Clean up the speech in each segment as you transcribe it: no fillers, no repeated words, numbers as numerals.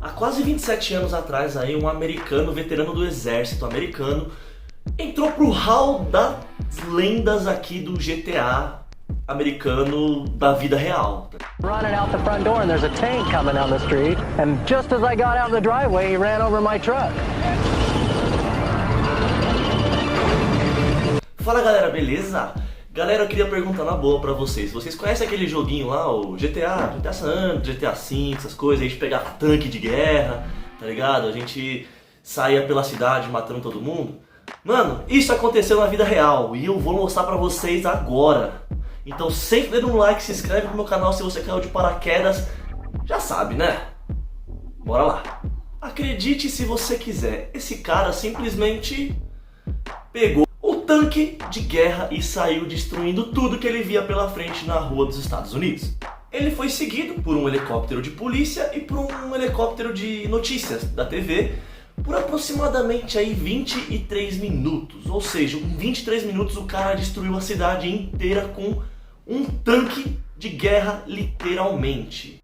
Há quase 27 anos atrás, aí, um americano, veterano do exército americano, entrou pro hall das lendas aqui do GTA americano da vida real. Running out the front door and there's a tank coming down the street, and just as I got out in the driveway, he ran over my truck. Fala galera, beleza? Galera, eu queria perguntar na boa pra vocês. Vocês conhecem aquele joguinho lá, o GTA San Andreas, GTA V, essas coisas? A gente pegava tanque de guerra, tá ligado? A gente saía pela cidade matando todo mundo. Mano, isso aconteceu na vida real e eu vou mostrar pra vocês agora. Então sempre dê um like, se inscreve no meu canal se você caiu de paraquedas. Já sabe, né? Bora lá. Acredite se você quiser, esse cara simplesmente pegou o tanque de guerra e saiu destruindo tudo que ele via pela frente na rua dos Estados Unidos. Ele foi seguido por um helicóptero de polícia e por um helicóptero de notícias da TV por aproximadamente aí 23 minutos. Ou seja, em 23 minutos o cara destruiu a cidade inteira com um tanque de guerra, literalmente.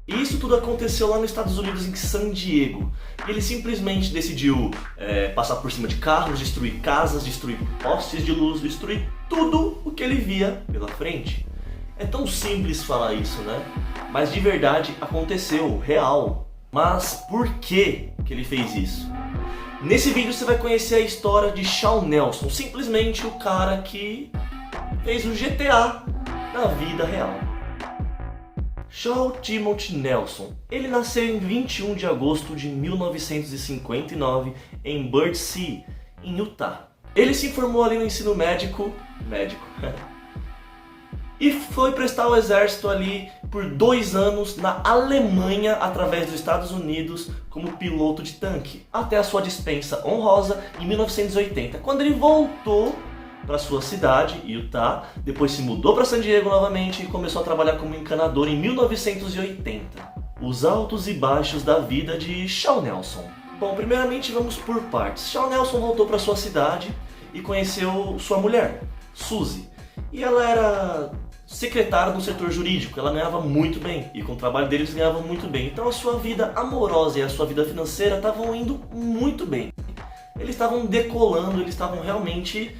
E isso tudo aconteceu lá nos Estados Unidos, em San Diego. Ele simplesmente decidiu passar por cima de carros, destruir casas, destruir postes de luz, destruir tudo o que ele via pela frente. É tão simples falar isso, né? Mas de verdade aconteceu, real. Mas por que ele fez isso? Nesse vídeo você vai conhecer a história de Shawn Nelson, simplesmente o cara que fez o GTA na vida real. Shawn Timothy Nelson. Ele nasceu em 21 de agosto de 1959 em Birdsea, em Utah. Ele se formou ali no ensino médico, e foi prestar o exército ali por 2 anos na Alemanha através dos Estados Unidos como piloto de tanque, até a sua dispensa honrosa em 1980, quando ele voltou para sua cidade, Utah, depois se mudou para San Diego novamente e começou a trabalhar como encanador em 1980. Os altos e baixos da vida de Shawn Nelson. Bom, primeiramente vamos por partes. Shawn Nelson voltou para sua cidade e conheceu sua mulher, Suzy. E ela era secretária no setor jurídico, ela ganhava muito bem, e com o trabalho deles ganhavam muito bem. Então a sua vida amorosa e a sua vida financeira estavam indo muito bem. Eles estavam decolando, eles estavam realmente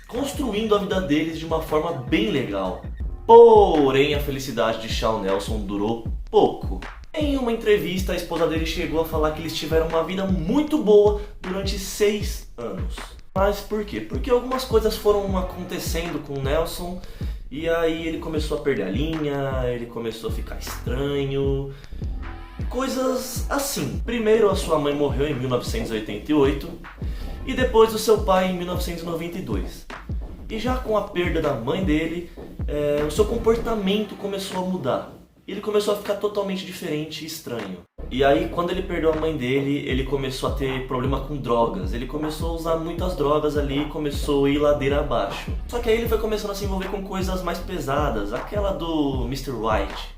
construindo a vida deles de uma forma bem legal. Porém, a felicidade de Shawn Nelson durou pouco. Em uma entrevista, a esposa dele chegou a falar que eles tiveram uma vida muito boa durante 6 anos. Mas por quê? Porque algumas coisas foram acontecendo com o Nelson e aí ele começou a perder a linha, ele começou a ficar estranho, coisas assim. Primeiro a sua mãe morreu em 1988 e depois o seu pai em 1992. E já com a perda da mãe dele, o seu comportamento começou a mudar. Ele começou a ficar totalmente diferente e estranho. E aí, quando ele perdeu a mãe dele, ele começou a ter problema com drogas. Ele começou a usar muitas drogas ali e começou a ir ladeira abaixo. Só que aí ele foi começando a se envolver com coisas mais pesadas. Aquela do Mr. White.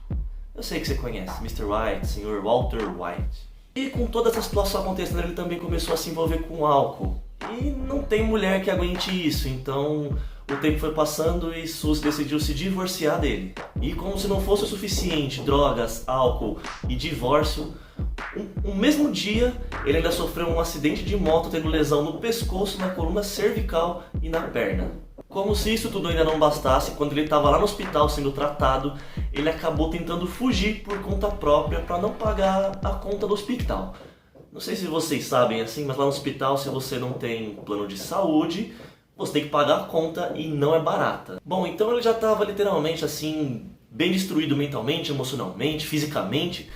Eu sei que você conhece, Mr. White, Sr. Walter White. E com toda essa situação acontecendo, ele também começou a se envolver com álcool. E não tem mulher que aguente isso, então o tempo foi passando e Suzy decidiu se divorciar dele. E como se não fosse o suficiente, drogas, álcool e divórcio, no mesmo dia ele ainda sofreu um acidente de moto, tendo lesão no pescoço, na coluna cervical e na perna. Como se isso tudo ainda não bastasse, quando ele estava lá no hospital sendo tratado, ele acabou tentando fugir por conta própria para não pagar a conta do hospital. Não sei se vocês sabem assim, mas lá no hospital, se você não tem plano de saúde, você tem que pagar a conta e não é barata. Bom, então ele já estava literalmente assim, bem destruído mentalmente, emocionalmente, fisicamente.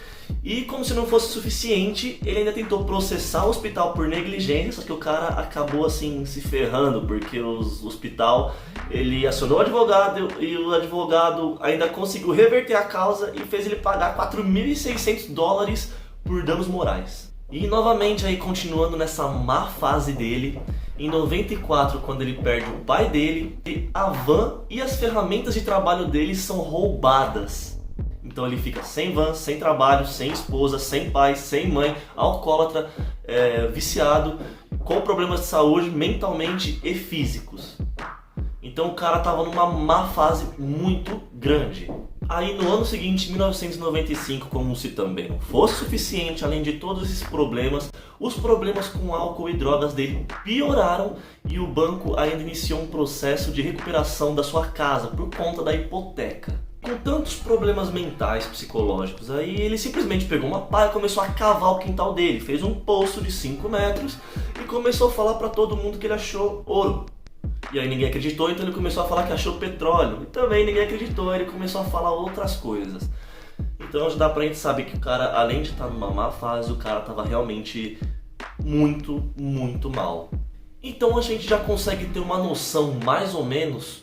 E como se não fosse suficiente, ele ainda tentou processar o hospital por negligência, só que o cara acabou assim se ferrando, porque o hospital, ele acionou o advogado e o advogado ainda conseguiu reverter a causa e fez ele pagar $4.600 por danos morais. E novamente aí continuando nessa má fase dele, em 94, quando ele perde o pai dele, a van e as ferramentas de trabalho dele são roubadas. Então ele fica sem van, sem trabalho, sem esposa, sem pai, sem mãe, alcoólatra, viciado, com problemas de saúde mentalmente e físicos. Então o cara estava numa má fase muito grande. Aí no ano seguinte, 1995, como se também não fosse suficiente, além de todos esses problemas, os problemas com álcool e drogas dele pioraram e o banco ainda iniciou um processo de recuperação da sua casa por conta da hipoteca. Com tantos problemas mentais, psicológicos, aí ele simplesmente pegou uma pá e começou a cavar o quintal dele, fez um poço de 5 metros e começou a falar para todo mundo que ele achou ouro. E aí ninguém acreditou, então ele começou a falar que achou petróleo. E também ninguém acreditou, ele começou a falar outras coisas. Então já dá pra gente saber que o cara, além de estar numa má fase, o cara tava realmente muito, muito mal. Então a gente já consegue ter uma noção, mais ou menos,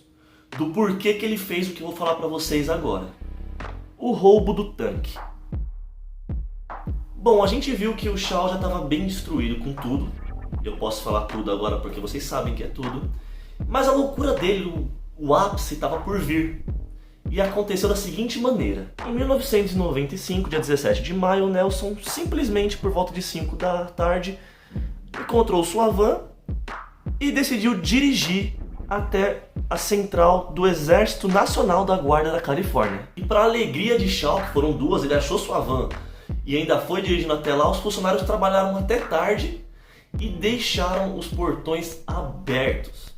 do porquê que ele fez o que eu vou falar pra vocês agora. O roubo do tanque. Bom, a gente viu que o Shaw já estava bem destruído com tudo. Eu posso falar tudo agora porque vocês sabem que é tudo. Mas a loucura dele, o ápice, estava por vir. E aconteceu da seguinte maneira. Em 1995, dia 17 de maio, o Nelson, simplesmente por volta de 5 da tarde, encontrou sua van e decidiu dirigir até a central do Exército Nacional da Guarda da Califórnia. E para a alegria de Shaw, que foram duas, ele achou sua van e ainda foi dirigindo até lá, os funcionários trabalharam até tarde e deixaram os portões abertos.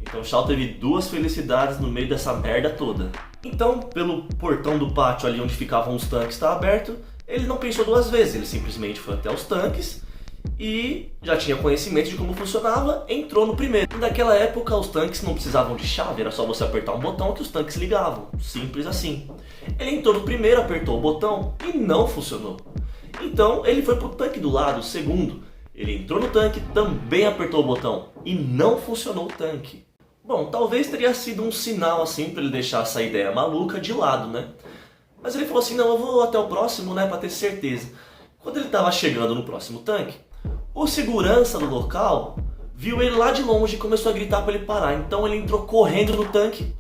Então Shaw teve duas felicidades no meio dessa merda toda. Então, pelo portão do pátio ali onde ficavam os tanques está aberto, ele não pensou duas vezes, ele simplesmente foi até os tanques e já tinha conhecimento de como funcionava, entrou no primeiro. Naquela época os tanques não precisavam de chave, era só você apertar um botão que os tanques ligavam, simples assim. Ele entrou no primeiro, apertou o botão e não funcionou. Então ele foi pro tanque do lado, o segundo. Ele entrou no tanque, também apertou o botão e não funcionou o tanque. Bom, talvez teria sido um sinal assim para ele deixar essa ideia maluca de lado, né? Mas ele falou assim, não, eu vou até o próximo, né, para ter certeza. Quando ele estava chegando no próximo tanque, o segurança do local viu ele lá de longe e começou a gritar para ele parar. Então ele entrou correndo no tanque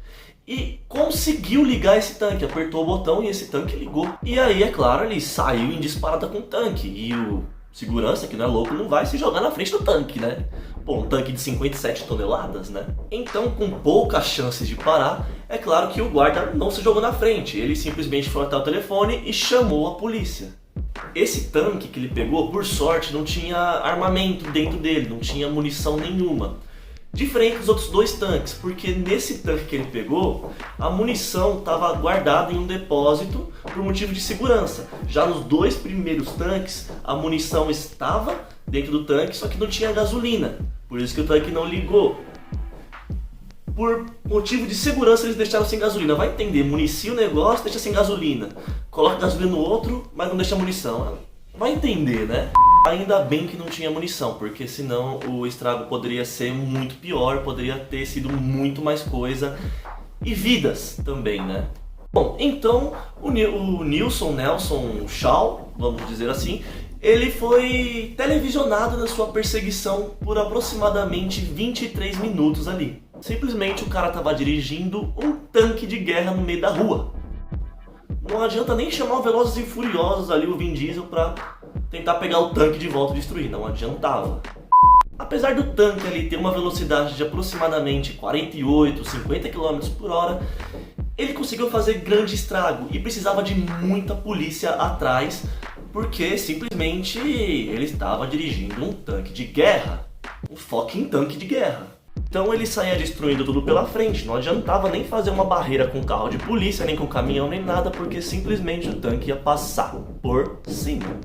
e conseguiu ligar esse tanque, apertou o botão e esse tanque ligou. E aí, é claro, ele saiu em disparada com o tanque e o segurança, que não é louco, não vai se jogar na frente do tanque, né? Pô, um tanque de 57 toneladas, né? Então, com poucas chances de parar, é claro que o guarda não se jogou na frente. Ele simplesmente foi até o telefone e chamou a polícia. Esse tanque que ele pegou, por sorte, não tinha armamento dentro dele, não tinha munição nenhuma. Diferente dos outros dois tanques, porque nesse tanque que ele pegou, a munição estava guardada em um depósito por motivo de segurança. Já nos dois primeiros tanques, a munição estava dentro do tanque, só que não tinha gasolina. Por isso que o tanque não ligou. Por motivo de segurança eles deixaram sem gasolina. Vai entender, municia o negócio, deixa sem gasolina. Coloca gasolina no outro, mas não deixa munição. Vai entender, né? Ainda bem que não tinha munição, porque senão o estrago poderia ser muito pior, poderia ter sido muito mais coisa e vidas também, né? Bom, então o Nelson Shaw, vamos dizer assim, ele foi televisionado na sua perseguição por aproximadamente 23 minutos ali. Simplesmente o cara estava dirigindo um tanque de guerra no meio da rua. Não adianta nem chamar o Velozes e Furiosos ali, o Vin Diesel, pra tentar pegar o tanque de volta e destruir, não adiantava. Apesar do tanque ali ter uma velocidade de aproximadamente 48, 50 km por hora, ele conseguiu fazer grande estrago e precisava de muita polícia atrás, porque simplesmente ele estava dirigindo um tanque de guerra, um fucking tanque de guerra. Então ele saía destruindo tudo pela frente, não adiantava nem fazer uma barreira com carro de polícia, nem com caminhão, nem nada, porque simplesmente o tanque ia passar por cima.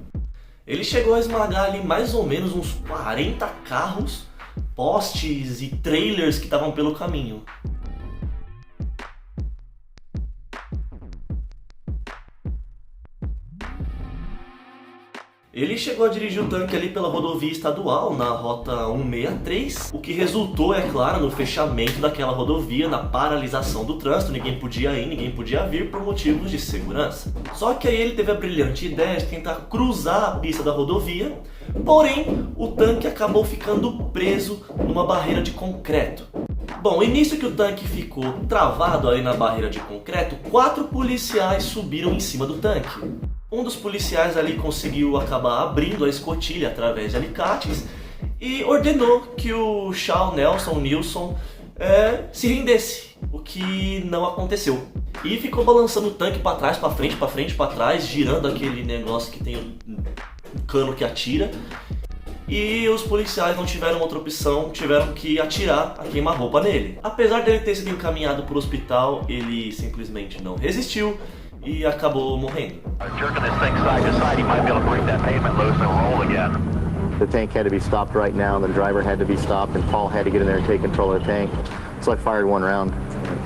Ele chegou a esmagar ali mais ou menos uns 40 carros, postes e trailers que estavam pelo caminho. Ele chegou a dirigir o tanque ali pela rodovia estadual, na rota 163, o que resultou, é claro, no fechamento daquela rodovia, na paralisação do trânsito, ninguém podia ir, ninguém podia vir por motivos de segurança. Só que aí ele teve a brilhante ideia de tentar cruzar a pista da rodovia, porém o tanque acabou ficando preso numa barreira de concreto. Bom, e nisso que o tanque ficou travado ali na barreira de concreto, 4 policiais subiram em cima do tanque. Um dos policiais ali conseguiu acabar abrindo a escotilha através de alicates e ordenou que o Shaw Nilson se rendesse, o que não aconteceu. e ficou balançando o tanque pra trás, pra frente, pra frente, pra trás, girando aquele negócio que tem um cano que atira. E os policiais não tiveram outra opção, tiveram que atirar a queima-roupa nele. Apesar dele ter sido encaminhado para o hospital, ele simplesmente não resistiu e acabou morrendo. The tank had to be stopped right now. The driver had to be stopped, and Paul had to get in there and take control of the tank. So I fired one round,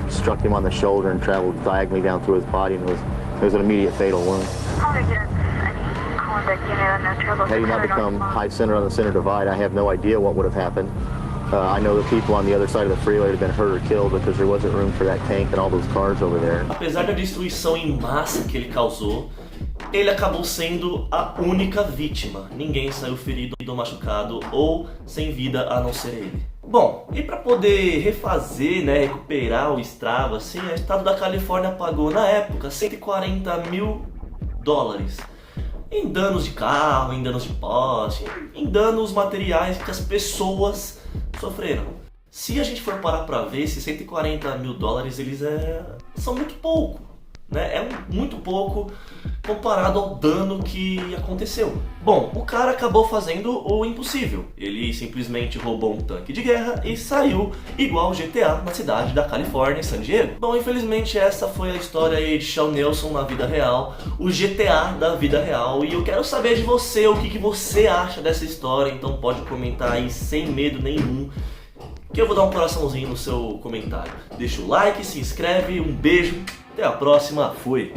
struck him on the shoulder, and traveled diagonally down through his body, and it was an immediate fatal wound. Had he not become high center on the center divide, I have no idea what would have happened. I know the people on the other side of the freeway had been hurt or killed because there wasn't room for that tank and all those cars over there. Apesar da destruição em massa que ele causou, ele acabou sendo a única vítima. Ninguém saiu ferido ou machucado ou sem vida a não ser ele. Bom, e para poder refazer, né, recuperar o estrago, assim, o estado da Califórnia pagou na época $140 mil em danos de carro, em danos de poste, em danos materiais que as pessoas sofreram. Se a gente for parar pra ver, esses $140 mil eles são muito pouco, né? É muito pouco comparado ao dano que aconteceu. Bom, o cara acabou fazendo o impossível. Ele simplesmente roubou um tanque de guerra e saiu igual o GTA na cidade da Califórnia, em San Diego. Bom, infelizmente essa foi a história aí de Shawn Nelson na vida real, o GTA da vida real. E eu quero saber de você o que você acha dessa história, então pode comentar aí sem medo nenhum, que eu vou dar um coraçãozinho no seu comentário. Deixa o like, se inscreve, um beijo, até a próxima, fui!